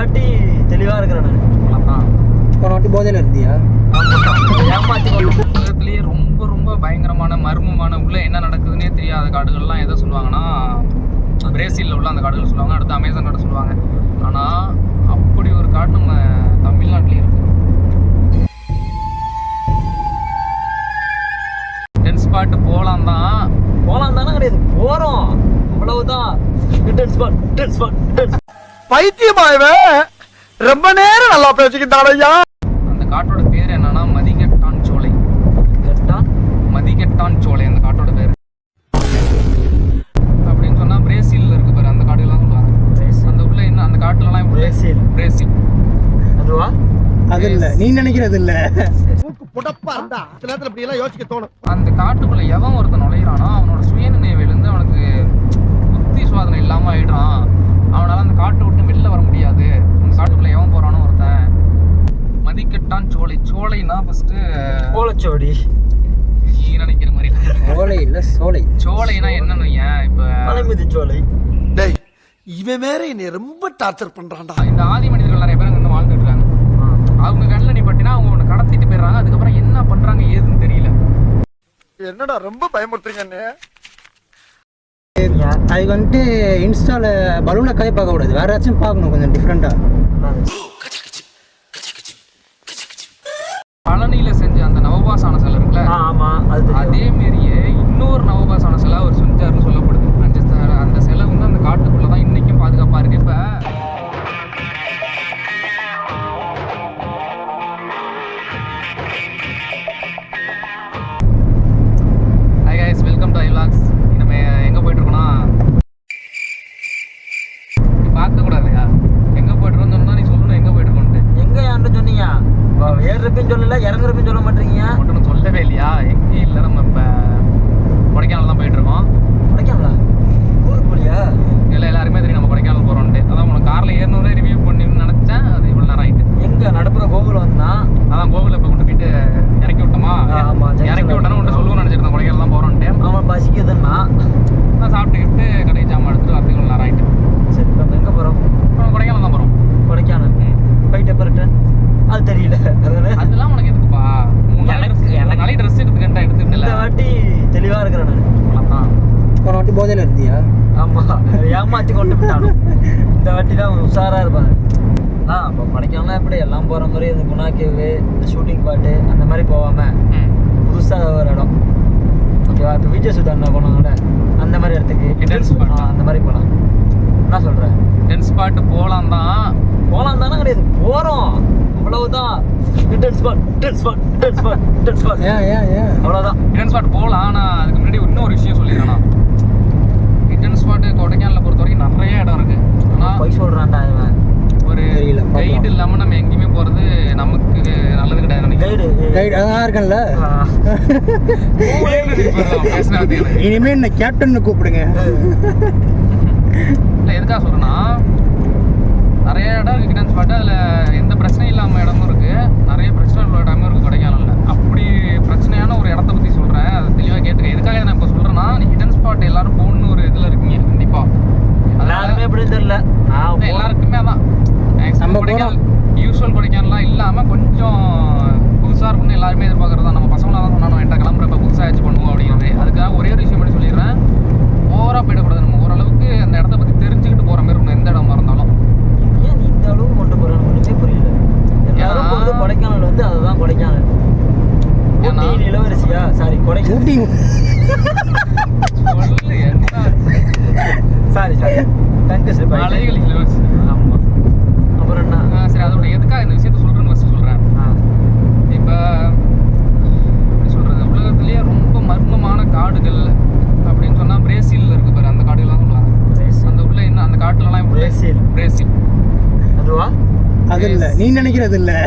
வாட்டி தெளிவாக இருக்கிறேன் நான். போன வாட்டி போதையில் இருந்தியா? ஏமாற்றி உலகத்திலேயே ரொம்ப ரொம்ப பயங்கரமான மர்மமான உள்ள என்ன நடக்குதுன்னே தெரியாத காடுகள்லாம் எதை சொல்லுவாங்கன்னா பிரேசிலில் உள்ள அந்த காடுகள் சொல்லுவாங்க, அடுத்து அமேசான் காடு சொல்லுவாங்க. ஆனால் அப்படி ஒரு காடு நம்ம தமிழ்நாட்டிலே இருக்கு. டென் ஸ்பாட் போகலாம் தானே கிடையாது, போகிறோம் அவ்வளவுதான். பைத்தியமாயவன் ரொம்ப நேரம் நல்லா பேசிக்கிட்டானையா. அந்த காட்டோட பேர் என்னன்னா மதிகெட்டான் சோலை. மதிகெட்டான் சோலை அந்த காட்டோட பேர். அப்படின்னு சொன்னா பிரேசில்ல இருக்கு பாரு, அந்த காடுகள்லாம் சொல்லுவாங்க. அந்த உள்ள என்ன அந்த காட்டுலலாம் பிரேசில் அதுவா? அது இல்ல, நீ நினைக்கிறது இல்ல. அந்த காட்டுக்குள்ள எவன் ஒருத்தன் நுழையிறானோ அவனோட சுயநினைவிலிருந்து அவனுக்கு புத்தி சுவாதனை இல்லாம ஆயிடுறான். அவனால அந்த காட்டை விட்டு வெளில வர முடியாது. அந்த காட்டுக்குள்ள எவன் போறானோ ஒருத்தன். மதிக்கட்டான் சோலை. சோலைனா ஃபர்ஸ்ட் ஓலச்சோடி நீ நினைக்கிற மாதிரி சோலை இல்ல சோலை. சோலைனா என்னன்னு ஏன் இப்ப மலைமிதி சோலை. டேய் இவன் வேற என்னை ரொம்ப டார்ச்சர் பண்றான்டா. இந்த ஆதி மனிதர்கள் நிறைய பேர் இங்க வாழ்ந்துட்டு இருக்காங்க. அவங்க கண்ணில் நீ பட்டினா அவங்க உன்னை கடத்திட்டு போயிடுறாங்க. அதுக்கப்புறம் என்ன பண்றாங்க ஏதுன்னு தெரியல. என்னடா ரொம்ப பயமுறுத்துறீங்க. அதுக்கு வந்துட்டு இன்ஸ்டால பலூனை கதை பார்க்க கூடாது, வேற ஏதாச்சும் பார்க்கணும் கொஞ்சம் டிஃப்ரெண்டா. பழனியில செஞ்ச அந்த நவபாசான சிலை இருக்குல்ல, ஆமா, அதே மாரியே இன்னொரு நவபாசான சிலை அவர் செஞ்சாருன்னு சொல்லப்படுது. அந்த சிலை வந்து அந்த காட்டுக்குள்ளதான் இன்னைக்கும் பாதுகாப்பா இருக்கு. இப்ப ஹாய் गाइस, வெல்கம் டு ஐவ்லாக்ஸ். நம்ம எங்க போயிட்டு இருக்கோம்னா, நீ பார்க்க கூடாதுயா எங்க போயிட்டு இருக்கோம்னு சொன்னா நீ சொல்லணும் எங்க போயிட்டு இருக்கோம்னு. எங்க யாருன்னு சொன்னீங்க? ஏறுறப்பையும் சொல்லல, இறங்குறப்பையும் சொல்ல மாட்டீங்க. மட்டும் சொல்லவே இல்லையா? எங்கேயும் இல்லை, நம்ம இப்போ கொடைக்கானல் தான் போயிட்டு இருக்கோம். கொடைக்கானலா? ஊருக்கு போலியா? இல்லை, எல்லாருமே தெரியும் நம்ம கொடைக்கானல் போகிறோன்ட்டு. அதான் உனக்கு காரில் ஏறணும்னே ரிவ்யூ பண்ணின்னு நினச்சேன். அது இவ்வளோ நேரம் ஆகிட்டு. எங்க நடுப்புற கோகுல் வந்தா? அதான் கோகுலை இப்போ கொண்டு போயிட்டு இறக்கி விட்டோமா? இறக்கி விட்டோன்னா ஒன்று சொல்லுவோம்னு நினச்சிருந்தேன் கொடைக்கானல் தான் போகிறோன்ட்டு. அவன் பசிக்குதுன்னா நான் சாப்பிட்டுக்கிட்டு கடைக்கு ஜாமான் எடுத்துட்டு வரதுக்கு இவ்வளோ நேரம் ஆகிட்டு. சரி, நம்ம எங்கே போகிறோம்? அப்புறம் கொடைக்கானல் தான் போகிறோம். கொடைக்கானல் போயிட்டு எப்போ ரிட்டர்ன்? அது தெரியல. அதெல்லாம் உனக்கு எதுக்குப்பா? எனக்கு நாளைக்கு ட்ரெஸ் எடுத்துக்கிட்டா எடுத்துக்கிட்டு இந்த வாட்டி தெளிவாக இருக்கிறேன் நான். தான் போன வாட்டி போதையில் இருந்தியா? ஆமாம், ஏமாற்றி கொண்டு விட்டாலும் இந்த வாட்டி தான் உஷாராக இருப்பாங்க. இப்போ கொடைக்கானலாம் எப்படி எல்லாம் போகிற மாதிரி இந்த குணா கேவு, இந்த ஷூட்டிங் பாட்டு அந்த மாதிரி போகாமல் புதுசாக ஒரு இடம் ஓகேவா? இப்போ விஜய் சுதாரணா போனாங்கல்ல, அந்த மாதிரி இடத்துக்கு அந்த மாதிரி போகலாம். என்ன சொல்கிறேன்? டென் ஸ்பாட் போகலாம் தானே கிடையாது, போகிறோம் அவ்வளவுதான். அவ்வளோதான். ஹிடன் ஸ்பாட் போகலாம். ஆனால் அதுக்கு முன்னாடி இன்னொரு விஷயம் சொல்லிடுறேன். ஹிடன் ஸ்பாட் கொடைக்கானலை பொறுத்த வரைக்கும் நிறைய இடம் இருக்கு. ஆனால் போய் சொல்கிறான்டா இவன். ஒரு கைடு இல்லாமல் நம்ம எங்கேயுமே போகிறது நமக்கு நல்லது கிடையாது. கைடு அதான் இருக்கேன்ல. இனிமே என்ன கேப்டன் கூப்பிடுங்க. இல்லை, எதுக்காக சொல்கிறேன்னா நிறைய இடம் இருக்குது ஹிடன் ஸ்பாட்டு. அதில் எந்த பிரச்சனையும் இல்லாமல் இடமும் இருக்குது, நிறைய பிரச்சனை உள்ள இடமும் இருக்குது கொடைக்கானலில். அப்படி பிரச்சனையான ஒரு இடத்த பற்றி சொல்கிறேன், அதை தெளிவாக கேட்டுக்க. எதுக்காக நான் இப்போ சொல்கிறேன்னா, நீ ஹிடன் ஸ்பாட் எல்லாரும் போகணுன்னு ஒரு இதில் இருக்கீங்க கண்டிப்பாக. எல்லாருமே எப்படி தெரியல, எல்லாருக்குமே அதான் நம்ம கொடைக்கானல் யூஸ்வல் கொடைக்கானல்லாம் இல்லாமல் கொஞ்சம் புதுசாக இருக்குன்னு எல்லாருமே எதிர்பார்க்குறது தான். நம்ம பசங்களாக தான் சொன்னாலும் என்கிட்ட கிளம்புறப்ப புதுசாக ஆச்சு பண்ணுவோம் அப்படிங்கிறது. அதுக்காக ஒரே ஒரு விஷயம் மட்டும் சொல்லிடுறேன், ஓவராக போயிடக்கூடாது. நம்ம ஓரளவுக்கு அந்த இடத்த பற்றி தெரிஞ்சுக்கிட்டு போகிற மாதிரி இருக்கணும், எந்த இடமா இருந்தாலும். ஏன் நீ இந்த அளவுக்கு கொண்டு போகிறேன்னு ஒன்றுமே புரியல. எல்லாரும் போகிறது கொடைக்கானல் வந்து அதுதான் கொடைக்கானல். ஊட்டி இளவரசியா? சாரி, கொடைக்கானல். சாரி மலைகள் இளவரசி. ஆமாம். அப்புறம் என்ன? சரி, அதோட எதுக்காக இந்த விஷயத்த சொல்கிறேன்னு ஃபஸ்ட்டு சொல்கிறேன். இப்போ எப்படி சொல்கிறது, உலகத்துலேயே ரொம்ப மர்மமான காடுகள் அப்படின்னு சொன்னால் பிரேசிலில் இருக்குது பாரு, அந்த காடுகள்லாம் சொல்லுவாங்க. அந்த உள்ள என்ன அந்த காட்டுலலாம் பிரேசில் அதுவா? அது இல்லை, நீ நினைக்கிறது இல்லை.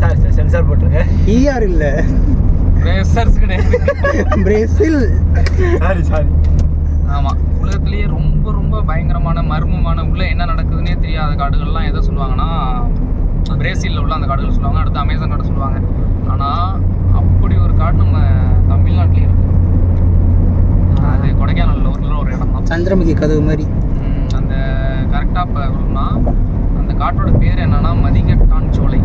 சாரி சென்சார் போட்டுருங்க. ஈஆர் இல்லை, பிரேசர்ஸ் கிடையாது, பிரேசில். சாரி. ஆமாம், உலகத்திலேயே ரொம்ப ரொம்ப பயங்கரமான மர்மமான உள்ள என்ன நடக்குதுன்னே தெரியாத காடுகள்லாம் எதை சொல்லுவாங்கன்னா பிரேசிலில் உள்ள அந்த காடுகள் சொல்லுவாங்க, அடுத்து அமேசான் காடு சொல்லுவாங்க. ஆனால் அப்படி ஒரு காடு நம்ம தமிழ்நாட்டிலே இருக்கு. அது கொடைக்கானலில் ஒரு இடம் தான், சந்திரமுகி கதவு மாதிரி. அந்த கரெக்டாக இப்போ சொல்லணும்னா காட்டோட பேர் என்னன்னா மதிகட்டான் சோலை.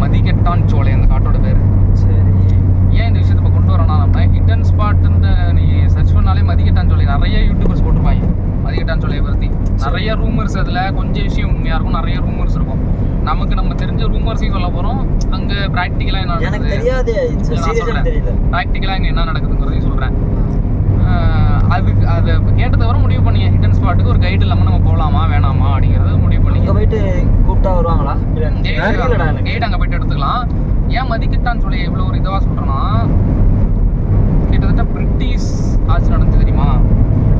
மதிகட்டான் சோலை அந்த காட்டோட பேர். சரி. ஏன் இந்த விஷயத்தை இப்போ கொண்டு வரேன்னா, நம்ம ஹிடன் ஸ்பாட்டுன்னு நீ சர்ச் பண்ணாலே மதிகட்டான் சோலை நிறைய யூடியூபர்ஸ் போட்டிருப்பாங்க. மதிகட்டான் சோலையை பற்றி நிறைய ரூமர்ஸ், அதில் கொஞ்சம் விஷயம் உண்மையாக இருக்கும், நிறைய ரூமர்ஸ் இருக்கும். நமக்கு நம்ம தெரிஞ்ச ரூமர்ஸையும் சொல்ல போகிறோம், அங்கே ப்ராக்டிக்கலாக என்ன எனக்கு நடக்குது, தெரியாது, ப்ராக்டிக்கலாக இங்கே என்ன நடக்குதுங்கிறதையும் சொல்கிறேன். அதுக்கு அதை கேட்டதை வர முடிவு பண்ணி ஹிடன் ஸ்பாட்டுக்கு ஒரு கைடு இல்லாமல் நம்ம போகலாமா வேணாமா அப்படிங்கிறத முடிவு பண்ணி அங்கே போயிட்டு கூப்பிட்டா வருவாங்களா? கைடு அங்கே போயிட்டு எடுத்துக்கலாம். ஏன் மதிக்கட்டான் சொல்லி இவ்வளோ ஒரு இதுவாக சொல்கிறேன்னா, கிட்டத்தட்ட பிரிட்டிஷ் ஆட்சி நடந்து தெரியுமா?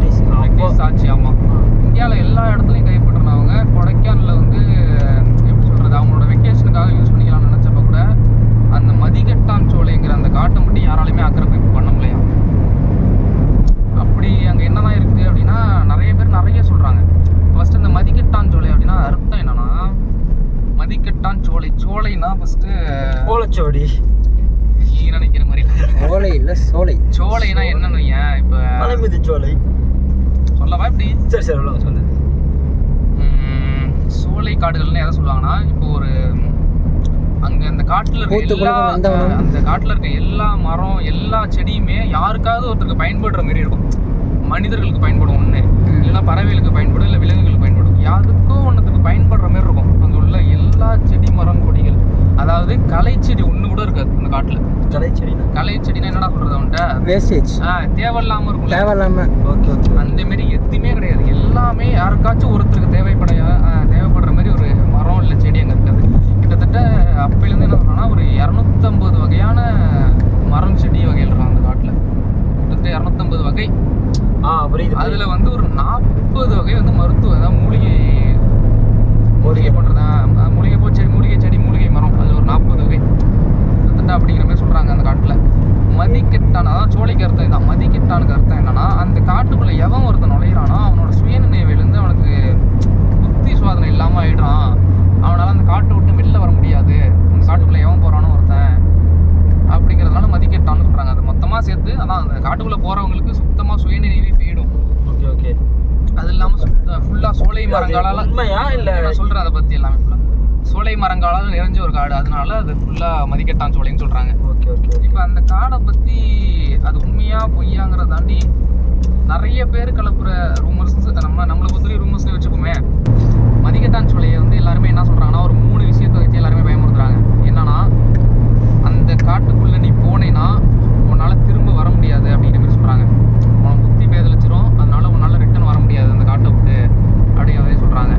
பிரிட்டிஷ் ஆட்சி. ஆமாம், இந்தியாவில் எல்லா இடத்துலையும் கைப்பற்றினவங்க. கொடைக்கானலில் வந்து எப்படி சொல்கிறது, அவங்களோட வெக்கேஷனுக்காக யூஸ் பண்ணிக்கலாம்னு நினச்சப்ப கூட அந்த மதிகட்டான் சோலைங்கிற அந்த காட்டை மட்டும் யாராலையுமே ஆக்கிரமிப்பு பண்ண முடியல. அப்படி அங்கே என்னதான் இருக்குது அப்படின்னா, நிறைய பேர் நிறைய சொல்கிறாங்க. ஃபஸ்ட்டு இந்த மதிகட்டான் சோலை அப்படின்னா அர்த்தம் என்னன்னா, மதிகட்டான் சோலை, சோலைனா ஃபஸ்ட்டு ஓலைச்சோடி நினைக்கிற மாதிரி சோலை இல்லை சோலை. சோலைனா என்னன்னு ஏன் இப்போ மலைமிதி சோலை சொல்லவா? இப்படி சரி சரி சொல்லு. சோலை காடுகள்னு எதை சொல்லுவாங்கன்னா, இப்போ ஒரு அங்கே அந்த காட்டில் இருக்க அந்த காட்டில் இருக்க எல்லா மரம் எல்லா செடியுமே யாருக்காவது ஒருத்தருக்கு பயன்படுற மாதிரி இருக்கும். மனிதர்களுக்கு பயன்படும் ஒன்று, இல்லைன்னா பறவைகளுக்கு பயன்படும், இல்லை விலங்குகளுக்கு பயன்படும். யாருக்கோ ஒன்றுத்துக்கு பயன்படுற மாதிரி இருக்கும் அங்கே உள்ள எல்லா செடி மரம் கொடிகள். அதாவது கலைச்செடி ஒன்று கூட இருக்காது அந்த காட்டில். கலைச்செடினா என்னடா சொல்கிறது அவன்கிட்ட? வேஸ்டேஜ். தேவையில்லாமல் இருக்கும். தேவையில்லாமல். Okay okay. அந்த மாரி எதுவுமே கிடையாது. எல்லாமே யாருக்காச்சும் ஒருத்தருக்கு தேவைப்படுற மாதிரி ஒரு மரம் இல்லை செடி அங்கே இருக்காது. கிட்டத்தட்ட அப்போலேருந்து என்ன சொல்கிறோன்னா, ஒரு 250 வகையான மரம் செடி வகைகள் இருக்கும் அந்த காட்டில். கிட்டத்தட்ட 250 வகை. அதில் வந்து ஒரு 40 வகை வந்து மருத்துவ, அதாவது மூலிகை பண்ணுறதா, மூலிகை செடி மூலிகை மரம். அதில் ஒரு 40 வகை கிட்டத்தட்ட அப்படிங்கிற மாதிரி சொல்கிறாங்க அந்த காட்டில். மதிக்கட்டான், அதான் சோலைக்கு அர்த்தம் தான். மதிக்கட்டானுக்கு அர்த்தம் என்னன்னா, அந்த காட்டுக்குள்ளே எவன் ஒருத்தன் நுழையிறானோ அவனோட சுயநினைவிலேருந்து அவனுக்கு புத்தி சுவாதனை இல்லாமல் ஆயிடுறான். அவனால் அந்த காட்டை விட்டு வெளில வர முடியாது. அந்த காட்டுக்குள்ளே எவன் போகிறானோ ஒருத்தன் அப்படிங்கிறதுனால மதிக்கட்டான்னு சொல்கிறாங்க. அது மொத்தமாக சேர்த்து அதான் அந்த காட்டுக்குள்ளே போகிறவங்களுக்கு சுத்தமாக சுயநினைவே போயிடும். Okay okay. அது இல்லாமல் ஃபுல்லாக சோலை மரங்களால் உண்மையா இல்லை? நான் சொல்கிறேன் அதை பற்றி எல்லாமே. ஃபுல்லாக சோலை மரங்களால் நிறைஞ்ச ஒரு காடு, அதனால அது ஃபுல்லாக மதிக்கட்டான் சோலைன்னு சொல்கிறாங்க. Okay okay. இப்போ அந்த காடை பற்றி அது உண்மையா பொய்யாங்கிறத தாண்டி நிறைய பேர் கலப்புற ரூமர்ஸ், நம்மளை பொறுத்தவரை ரூமர்ஸ்னே வச்சுக்கோமே. மதிக்கட்டான் சோலையை வந்து எல்லாருமே என்ன சொல்கிறாங்கன்னா, ஒரு 3 விஷயத்தை வச்சு எல்லாருமே பயமுறுத்துறாங்க. என்னன்னா, அந்த காட்டுக்குள்ளே நீ போனேன்னா உன்னால் திரும்ப வர முடியாது அப்படிங்கிற மாதிரி சொல்கிறாங்க. உன் புத்தி பேதலிச்சிரும், அதனால உன்னால் ரிட்டர்ன் வர முடியாது அந்த காட்டை விட்டு அப்படிங்கிற மாதிரி சொல்கிறாங்க.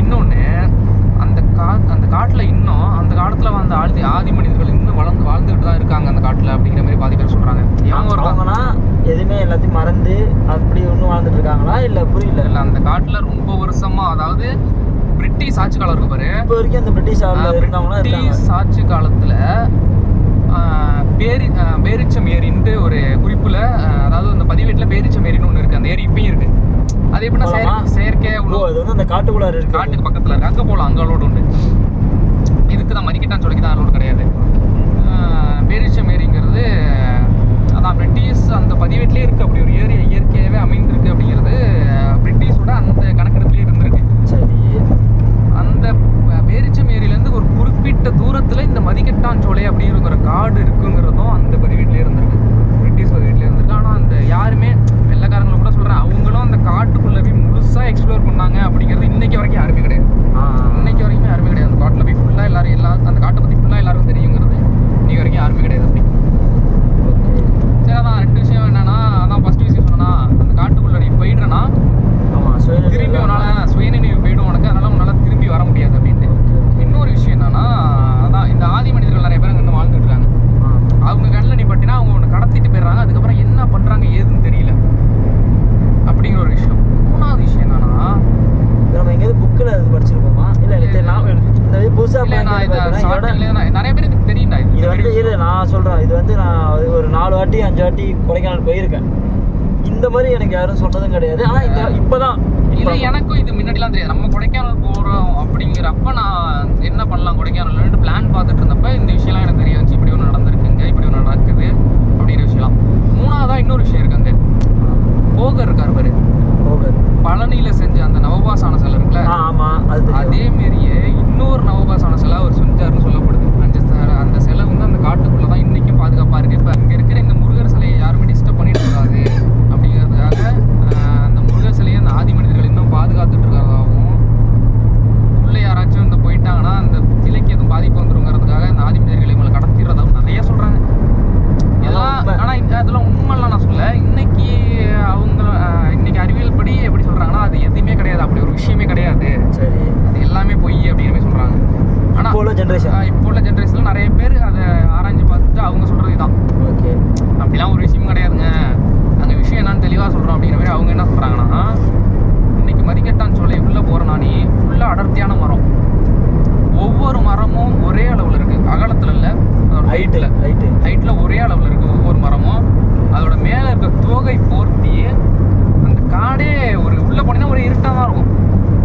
இன்னொன்று, அந்த காட்டில் இன்னும் அந்த காலத்தில் வந்த ஆதி மனிதர்கள் இன்னும் வாழ்ந்துகிட்டு தான் இருக்காங்க அந்த காட்டில் அப்படிங்கிற மாதிரி பாதி பேர் சொல்கிறாங்க. எவங்கன்னா எதுவுமே எல்லாத்தையும் மறந்து அப்படி ஒன்றும் வாழ்ந்துட்டு இருக்காங்களா இல்லை? புரியல. இல்லை, அந்த காட்டில் ரொம்ப வருஷமா, அதாவது பிரிட்டிஷ் ஆட்சி காலம் இருக்கு பாரு, இப்போ வரைக்கும் அந்த பிரிட்டிஷ் ஆட்சி காலத்தில் பேரிச்சம் ஏரின்ட்டு ஒரு குறிப்பில், அதாவது அந்த பதிவேட்டில் பேரிச்சம் ஏரின்னு ஒன்று இருக்குது. அந்த ஏரி இப்பயும் இருக்குது. அது எப்படின்னா செயற்கையாக அந்த காட்டுக்குள்ள இருக்கு, காட்டுக்கு பக்கத்தில் இருக்குது. அங்கே போகலாம், அங்கே அலோடு உண்டு. இதுக்கு தான் மதிக்கட்டான் சொல்லிக்கு தான் அலோடு கிடையாது. பேரிச்சம் ஏரிங்கிறது அதான் பிரிட்டிஷ் அந்த பதிவேட்டிலே இருக்குது. அப்படி ஒரு ஏரி இயற்கையாகவே அமைந்திருக்கு அப்படிங்கிறது பிரிட்டிஷோட அந்த கணக்கெடுப்புலேயே இருந்திருக்கு. சரி. அந்த பேரிச்சம் ஏரியிலேருந்து ஒரு குறிப்பிட்ட தூரத்தில் இந்த மதிக்கட்டான் சோலை அப்படிங்கிற காடு இருக்குங்கிறதும் அந்த பதிவேட்டிலே இருந்திருக்கு, பிரிட்டிஷ் பதிவேட்டிலே இருந்திருக்கு. ஆனால் அந்த யாருமே வெள்ளைக்காரங்களை கூட சொல்கிறேன், அவங்களும் அந்த காட்டுக்குள்ளே போய் முழுசாக எக்ஸ்ப்ளோர் பண்ணாங்க அப்படிங்கிறது இன்னைக்கு வரைக்கும் யாருமே கிடையாது. இன்னைக்கு வரைக்கும் யாருமே கிடையாது. அந்த காட்டில் போய் ஃபுல்லாக எல்லாரும் அந்த காட்டை பற்றி ஃபுல்லாக எல்லாருக்கும் தெரியுங்கிறது இன்னைக்கு வரைக்கும் யாருமே கிடையாது. அப்படி சரி. அதான் 2 விஷயம் என்னன்னா, அதான் ஃபஸ்ட் விஷயம் சொன்னா, அந்த காட்டுக்குள்ளே நீ போயிடுறேன்னா திரும்பி உன்னால் சுயநினைவு போயிடும் உனக்கு, அதனால் உன்னால் திரும்பி வர முடியாது அப்படின்ட்டு. இன்னொரு விஷயம் என்னன்னா, அதான் இந்த ஆதி மனிதர்கள் நிறைய பேர் அங்கே வாழ்ந்துட்டு இருக்காங்க. அவங்க கண்ணில் நீ பட்டினா அவங்க ஒன்று கடத்திட்டு போயிடுறாங்க. அதுக்கப்புறம் என்ன பண்ணுறாங்க ஏதுன்னு தெரியல அப்படிங்கிற ஒரு விஷயம். 3வது விஷயம் என்னன்னா, நம்ம எங்கேயாவது புக்கில் அது படிச்சிருப்போமா? இல்லை இந்த புதுசாக நிறைய பேர் இதுக்கு தெரியும்டா. இது வந்து இல்லை, நான் சொல்கிறேன், இது வந்து நான் ஒரு 4 வாட்டி 5 வாட்டி கொடைக்கானல் போயிருக்கேன். இந்த மாதிரி எனக்கு யாரும் சொன்னதும் கிடையாது. ஆனால் இப்போதான் இல்லை, எனக்கும் இது முன்னாடிலாம் தெரியாது. நம்ம கொடைக்கானல் போகிறோம் அப்படிங்கிறப்ப நான் என்ன பண்ணலாம் கொடைக்கானல்னு பிளான் பார்த்துட்டு இருந்தப்ப இந்த விஷயம்லாம் எனக்கு தெரிய வந்துச்சு. இப்படி ஒன்று நடந்திருக்குங்க, இப்படி ஒன்று நடக்குது அப்படிங்கிற விஷயம்லாம். 3வதா இன்னொரு விஷயம் இருக்கு. அங்கே போகர் இருக்கார் பாரு, பழனியில் செஞ்ச அந்த நவபாசான சிலை இருக்குல்ல, ஆமா அது தெரியும். அதே மாரியே இன்னொரு நவபாசான சிலை அவர் செஞ்சாருன்னு சொல்லப்படுது. அந்த சிலை வந்து அந்த காட்டுக்குள்ள தான் இன்னைக்கும் பாதுகாப்பா இருக்கு. இப்போ இங்க இருக்கிற இந்த முருகர் சிலையை யாருமே டிஸ்டர்ப் பண்ணிட்டு இருக்காது அப்படிங்கிறதுக்காக அந்த முருகர் சிலையை அந்த ஆதி மனிதர்கள் இன்னும் பாதுகாத்துட்டு இருக்கிறதாகவும், உள்ள யாராச்சும் இந்த போயிட்டாங்கன்னா அந்த சிலைக்கு எதுவும் பாதிப்பு வந்துருங்கிறதுக்காக அந்த ஆதி மனிதர்களை இவங்களை கடத்திடுறதாகவும் நிறைய சொல்றாங்க. இதெல்லாம் ஆனா அதெல்லாம் உண்மைலாம் நான் சொல்ல. இன்னைக்கு இன்னைக்கு அறிவியல் படி எப்படி சொல்றாங்கன்னா அது எதுவுமே கிடையாது, அப்படி ஒரு விஷயமே கிடையாது, சரி அது எல்லாமே பொய் அப்படிங்கிற மாதிரி சொல்றாங்க. ஆனா இப்போ உள்ள ஜென்ரேஷன்ல நிறைய பேர் அதை ஆராய்ஞ்சு பார்த்துட்டு அவங்க சொல்றது தான், ஓகே அப்படிலாம் ஒரு விஷயமும் கிடையாதுங்க, அங்கே விஷயம் என்னன்னு தெளிவாக சொல்கிறோம் அப்படிங்கிற மாதிரி அவங்க என்ன சொல்கிறாங்கன்னா, இன்னைக்கு மதிக்கட்டான் சோலை உள்ளே போகிறனா நீ ஃபுல்லாக அடர்த்தியான மரம், ஒவ்வொரு மரமும் ஒரே அளவில் இருக்குது, அகலத்தில் இல்லை அதோட ஹைட்டில் ஒரே அளவில் இருக்குது ஒவ்வொரு மரமும். அதோட மேலே இருக்க தோகை போர்த்தி அந்த காடே ஒரு உள்ளே போனீங்கன்னா ஒரு இருட்டாக தான் இருக்கும்,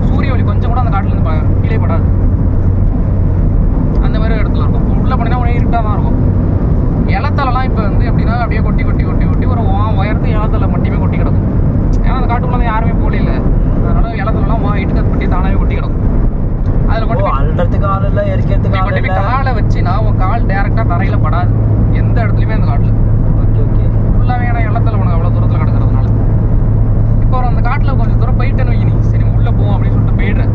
சூரிய ஒளி கொஞ்சம் கூட அந்த காட்டிலேருந்து கீழே படாது, அந்த மாதிரி இடத்துல இருக்கும். உள்ளே போனீங்கன்னா ஒரே இருட்டாக தான் இருக்கும். இலத்தலலாம் இப்போ வந்து எப்படின்னா அப்படியே கொட்டி கொட்டி கொட்டி கொட்டி ஒரு உயரத்து இலத்தலை மட்டுமே கொட்டி கிடக்கும். ஏன்னா அந்த காட்டுக்குள்ள யாருமே போகல, அதனால இலத்தலாம் இட்டுக்க கொட்டி தானாகவே கொட்டி கிடக்கும். அதில் கொண்டு அல்றதுக்கு ஆள் இல்லை, எரிக்கிறதுக்கு ஆள் இல்லை. காலை வச்சுனா உன் கால் டேரெக்டாக தரையில் படாது எந்த இடத்துலையுமே அந்த காட்டில். ஓகே ஓகே ஃபுல்லாகவே ஏன்னா இலத்தலை உனக்கு அவ்வளோ தூரத்தில் கிடக்கிறதுனால. இப்போ அந்த காட்டில் கொஞ்சம் தூரம் போயிட்டேன்னு வைக்கி, நீ சரி உள்ளே போவோம் அப்படின்னு சொல்லிட்டு போயிடுறேன்.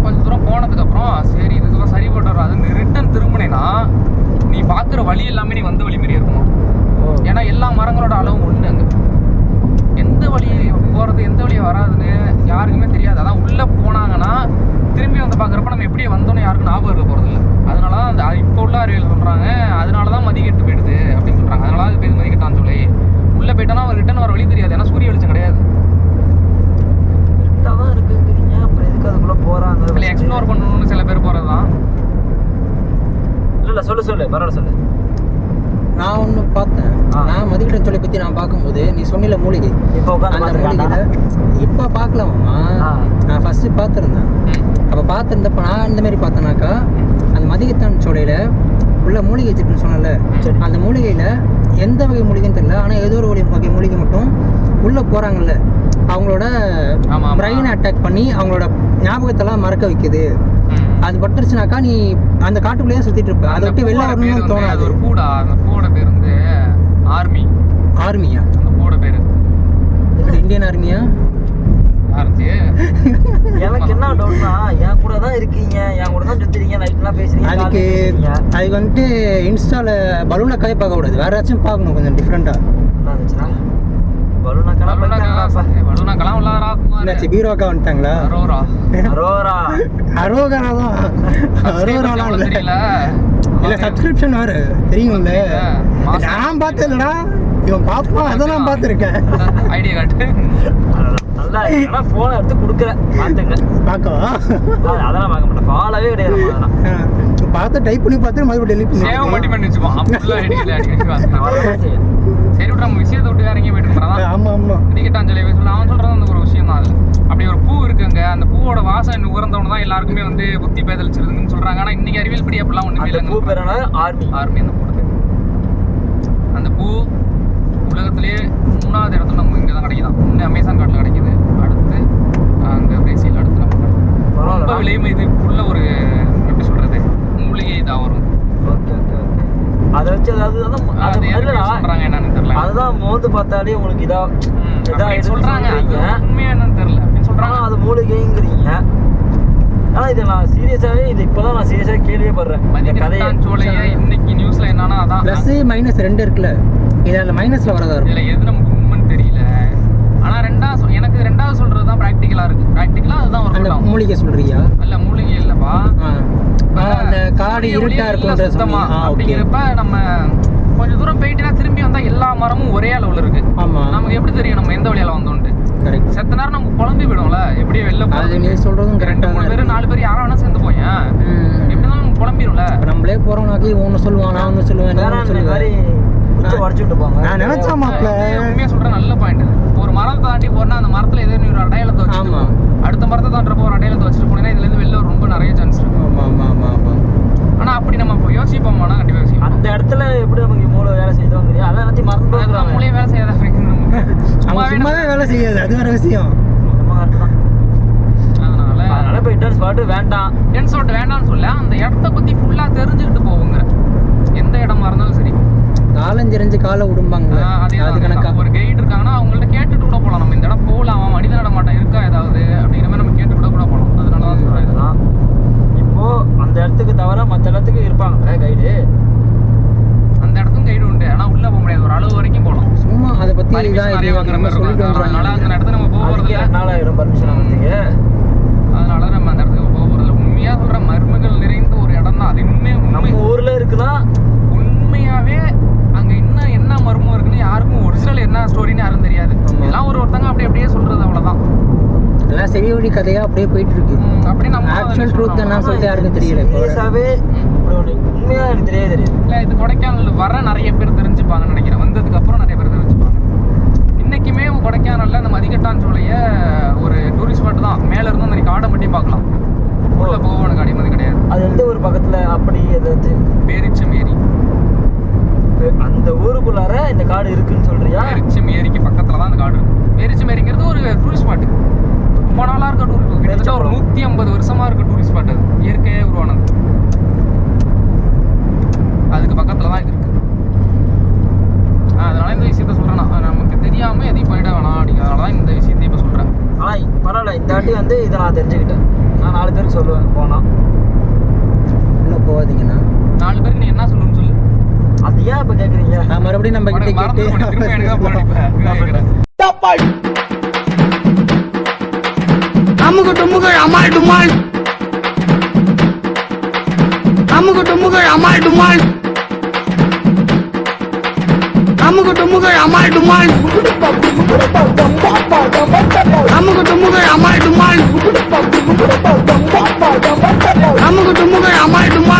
கொஞ்சம் தூரம் போனதுக்கப்புறம் சரி இதுக்கெல்லாம் சரிபட்டு வராதுன்னு ரிட்டன் திரும்பினேன்னா நீ பார்க்குற வழி எல்லாமே நீ வந்த வழி மாரியே இருக்கணும். ஏன்னா எல்லா மரங்களோட அளவும் ஒன்று, அங்கே எந்த வழி போகிறது எந்த வழியை வராதுன்னு யாருக்குமே தெரியாது. அதான் உள்ளே போனாங்கன்னா திரும்பி வந்து பார்க்குறப்ப நம்ம எப்படியே வந்தோன்னு யாருக்கும் ஞாபகம் இருக்க போகிறது இல்லை. அதனால தான் அந்த இப்போ உள்ள அறிவியல் சொல்கிறாங்க, அதனால தான் மதிக்கெட்டு போயிடுது அப்படின்னு சொல்கிறாங்க. அதனால அது பேர் மதிக்கட்டான்னு சொல்லி உள்ளே போயிட்டோன்னா ரிட்டன் வர வழி தெரியாது, ஏன்னா சூரிய வெளிச்சம் கிடையாது. தான் இருக்குங்கிறீங்க, அப்புறம் எதுக்கு அதுக்குள்ளே போகிறாங்க? இல்லை எக்ஸ்ப்ளோர் பண்ணணும்னு சில பேர் போகிறது தான். இல்லை சொல்லு பரவாயில்ல சொல்லு. நான் ஒன்று பார்த்தேன், நான் மதிக்கட்டான் சோலை பற்றி நான் பார்க்கும்போது நீ சொன்னில மூலிகை, இப்போ அந்த மூலிகையில் இப்போ பார்க்கலாமா? நான் ஃபஸ்ட்டு பார்த்துருந்தேன். அப்போ பார்த்துருந்தப்ப நான் இந்த மாதிரி பார்த்தேனாக்கா, அந்த மதிக்கட்டான் சோலையில் உள்ள மூலிகை வச்சுருக்குன்னு சொன்னல, அந்த மூலிகையில் எந்த வகை மூலிகைன்னு தெரியல, ஆனால் ஏதோ ஒரு வகை மூலிகை மட்டும் உள்ளே போகிறாங்கல்ல, அவங்களோட பிரெயினை அட்டாக் பண்ணி அவங்களோட ஞாபகத்தெல்லாம் மறக்க வைக்குது. அது பட்டுருச்சுனாக்கா நீ அந்த காட்டுக்குள்ளேயே சுத்திட்டு இருப்ப, அதை விட்டு வெளில வரணும்னு தோணாது. ஒரு பூடா, அந்த பூவோட பேர் வந்து ஆர்மியா? அந்த பூவோட பேர் இந்தியன் ஆர்மியா? எனக்கு என்ன டவுட்னா, என் கூட தான் இருக்கீங்க, என் கூட தான் சுத்துறீங்க, நைட்லாம் பேசுறீங்க. அதுக்கு வந்துட்டு இன்ஸ்டால பலூனை கதை பார்க்க கூடாது, வேற ஏதாச்சும் பார்க்கணும் கொஞ்சம் டிஃப்ரெண்டா. பீரோக்கா வந்துட்டாங்களா? இல்ல சப்ஸ்கிரிப்ஷன் வேற தெரியும்ல, நான் பார்த்ததுலடா, இவன் பாப்பா அதெல்லாம் பார்த்துருக்கேன். ஐடியா காட்டு, நல்லா போன் எடுத்து கொடுக்குறேன் பாத்துங்க. பார்க்கவா? அதெல்லாம் பார்க்க மாட்டேன், ஃபாலோவே கிடையாது. பார்த்து டைப் பண்ணி பார்த்து மறுபடியும் டெலிட் பண்ணி சேவ் மட்டும் பண்ணி வச்சுப்போம். சரி விட்டு நம்ம விஷயத்தை விட்டு வேற எங்கேயும் போயிட்டு போறான். ஆமா மதிக்கட்டான் சொல்லி அவன் சொல்றது அந்த ஒரு விஷயம் தான். அது அப்படி ஒரு பூ இருக்குங்க, அந்த பூவோட வாசனை உகர்ந்தவன தான் எல்லாருக்குமே வந்து புத்தி பேதலிச்சிருதுன்னு சொல்றாங்க. ஆனா இன்னைக்கு அறிவியல் படி அப்படிலாம் ஒண்ணுமே இல்லை. பூ பேர் ஆர்மி அந்த பூ. அந்த பூ உலகத்திலேயே 3வது இடத்துல நம்ம இங்கே தான் கிடைக்குதான். ஒன்று அமேசான் காட்டில் கிடைக்குது, அடுத்து அங்கே பிரேசில், அடுத்து நம்ம ரொம்ப விலையும் இது உள்ள ஒரு எப்படி சொல்றது மூலிகை இதாக வரும். Okay okay okay. அதை வச்சு சொல்றாங்க என்னன்னு தெரியல, அதுதான் மோந்து பார்த்தாலே உங்களுக்கு இதா சொல்றாங்க. உண்மையா என்னன்னு தெரியல அப்படின்னு சொல்றாங்க. அது மூலிகைங்கிறீங்க. ஆனா இது நான் சீரியஸாவே இப்பதான் நான் சீரியஸா கேள்வியே படுறேன். மதிக்கட்டான் சோலையை இன்னைக்கு நியூஸ்ல என்னன்னா அதான் பிளஸ் மைனஸ் 2 இருக்குல்ல, இதுல மைனஸ்ல வரதா இருக்கும். இதுல எது நமக்கு உண்மைன்னு தெரியல. ஆனா எனக்கு ரெண்டாவது சொல்றது தான் பிராக்டிகலா இருக்கு. பிராக்டிகலா அதுதான் வரணும். மூலிகை சொல்றியா? அல்ல மூலிகை இல்லப்பா, அந்த காடு இருட்டா இருக்கும்ன்ற சுத்தமா அப்படிங்கிறப்ப நம்ம கொஞ்சம் தூரம் போயிட்டுனா திரும்பி வந்தா எல்லா மரமும் ஒரே அளவுல இருக்கு. ஆமா, நமக்கு எப்படி தெரியும் நம்ம எந்த வழியால வந்தோம்னு? கரெக்ட். செத்த நேரம் நம்ம குழம்பி விடும்ல, எப்படியே வெளில போறது. நீ சொல்றதும் கரெக்ட். 2 3 பேர் 4 பேர் யாரா வேணா சேர்ந்து போய் எப்படி இருந்தாலும் நம்ம குழம்பிடும்ல. நம்மளே போறோம்னாக்கி ஒன்னு சொல்லுவான், நான் ஒன்னு சொல்லுவேன், நீ ஒன்னு சொல்லுவ, உடைச்சுட்டு போங்க. நான் நினைச்சா மாப்ள உண்மையா சொல்றேன், நல்ல பாயிண்ட். ஒரு மரத்தை தாண்டி போனா அந்த மரத்துல ஏதோ ஒரு அடையாளத்தை வச்சு, ஆமா, அடுத்த மரத்தை தாண்டறப்போ ஒரு அடையாளத்தை வச்சுட்டு போனீங்கன்னா இதுல இருந்து வெளில ரொம்ப நிறைய சான்ஸ் இருக்கு. ஆமா. ஆனா அப்படி நம்ம யோசிப்போம்னா கண்டிப்பா யோசிப்போம். அந்த இடத்துல எப்படி நமக்கு மூளை வேலை செய்தோம் தெரியும், அதான் நினைச்சு மறந்து மூளையை வேலை செய்யாத சும்மாவே வேலை செய்யாது, அது வேற விஷயம். கரெக்ட் தான். அதனால இப்போ இன்டர்ன் ஸ்பாட் வேண்டாம். இன்டர்ன் ஸ்பாட் வேண்டாம்னு சொல்ல, அந்த இடத்த பத்தி ஃபுல்லா தெரிஞ்சுக்கிட்டு போவோங்க. எந்த இடமா இருந்தாலும் சரி, காலஞ்செறிஞ்சு காலை விடும்பாங்க. அது கணக்கா ஒரு கைடு இருக்காங்கன்னா அவங்கள்ட்ட கேட்டுட்டு கூட போகலாம். நம்ம இந்த இடம் போகலாம், மனித நடமாட்டம் இருக்கா ஏதாவது அப்படிங்கிற மாதிரி நம்ம கேட்டு கூட போகலாம். அதனால தான் சொல்கிறேன் இதெல்லாம். இப்போ அந்த இடத்துக்கு தவிர மற்ற இடத்துக்கு இருப்பாங்க கைடு. அந்த இடத்துக்கும் கைடு உண்டு, ஆனால் உள்ள போக முடியாது. ஒரு அளவு வரைக்கும் போகலாம். சும்மா அதை பத்தி நிறைய வாங்குற மாதிரி இருக்கும். அதனால அந்த இடத்துல நம்ம போகிறது நாளாயிரம் பர்மிஷன் வாங்குறதுக்கு. அதனால நம்ம அந்த இடத்துக்கு போகிறது உண்மையாக சொல்கிற மர்மங்கள் நிறைந்த ஒரு இடம் தான் அது. நம்ம ஊர்ல இருக்குன்னா உண்மையாவே அங்க இன்னும் என்ன மர்மம் இருக்குன்னு யாருக்கும் ஒரிஜினல் என்ன ஸ்டோரின்னு யாரும் தெரியாது. எல்லாம் ஒருத்தங்க அப்படியே சொல்றது, அவ்வளவுதான். எல்லாம் செவி வழி கதையா அப்படியே போயிட்டு இருக்கு. அப்படியே நம்ம ஆக்சுவல் ட்ரூத் என்ன சொல்லிட்டு யாருக்கும் தெரியல. உண்மையா எனக்கு தெரியாது. இல்ல இது கொடைக்கானல் வர நிறைய பேர் தெரிஞ்சுப்பாங்கன்னு நினைக்கிறேன். வந்ததுக்கு அப்புறம் நிறைய பேர் தெரிஞ்சுப்பாங்க. இன்னைக்குமே கொடைக்கானல்ல அந்த மதிக்கட்டான் சோலைய ஒரு டூரிஸ்ட் ஸ்பாட் தான். மேல இருந்து அந்த காடை மட்டும் பார்க்கலாம். உள்ள போகணும் காடி கிடையாது. அது எந்த ஒரு பக்கத்துல அப்படி ஏதாவது பேரிச்சம் ஏரி, அந்த ஊருக்குள்ளார இந்த காடு இருக்குன்னு சொல்றியா? பேரிச்சம் ஏரிக்கு பக்கத்துல தான் அந்த காடு இருக்கு. பேரிச்சம் ஏரிங்கிறது ஒரு டூரிஸ்ட் ஸ்பாட். ரொம்ப நாளா இருக்க டூரிஸ்ட், கிட்டத்தட்ட ஒரு 150 வருஷமா இருக்க டூரிஸ்ட் ஸ்பாட். அது இயற்கையே உருவானது. அதுக்கு பக்கத்துல தான் இது இருக்கு. அதனால இந்த விஷயத்த சொல்றேன். நமக்கு தெரியாம எதையும் போயிட வேணாம் அப்படிங்கிறதுனால தான் இந்த விஷயத்தையும் இப்போ சொல்றேன். ஆனா பரவாயில்ல, இந்த வாட்டி வந்து இதை நான் தெரிஞ்சுக்கிட்டேன். நான் 4 பேருக்கு சொல்லுவேன் போனா. உள்ள போகாதீங்கன்னா 4 பேருக்கு நீ என்ன சொல்லணும்னு சொல்லு. அது ஏன் இப்போ கேட்குறீங்க? நான் மறுபடியும் நம்ம கிட்ட கேட்டு திரும்ப எனக்கு தான் போனேன். அமுகு டுமுகள் அமால் டுமால், அமுகு டுமுகள் அமால் டுமால், அமுகு டுமுகள் அமால் டுமால், அமுகு டுமுகள் அமால் டுமால், அமுகு டுமுகள் அமால் டுமால்.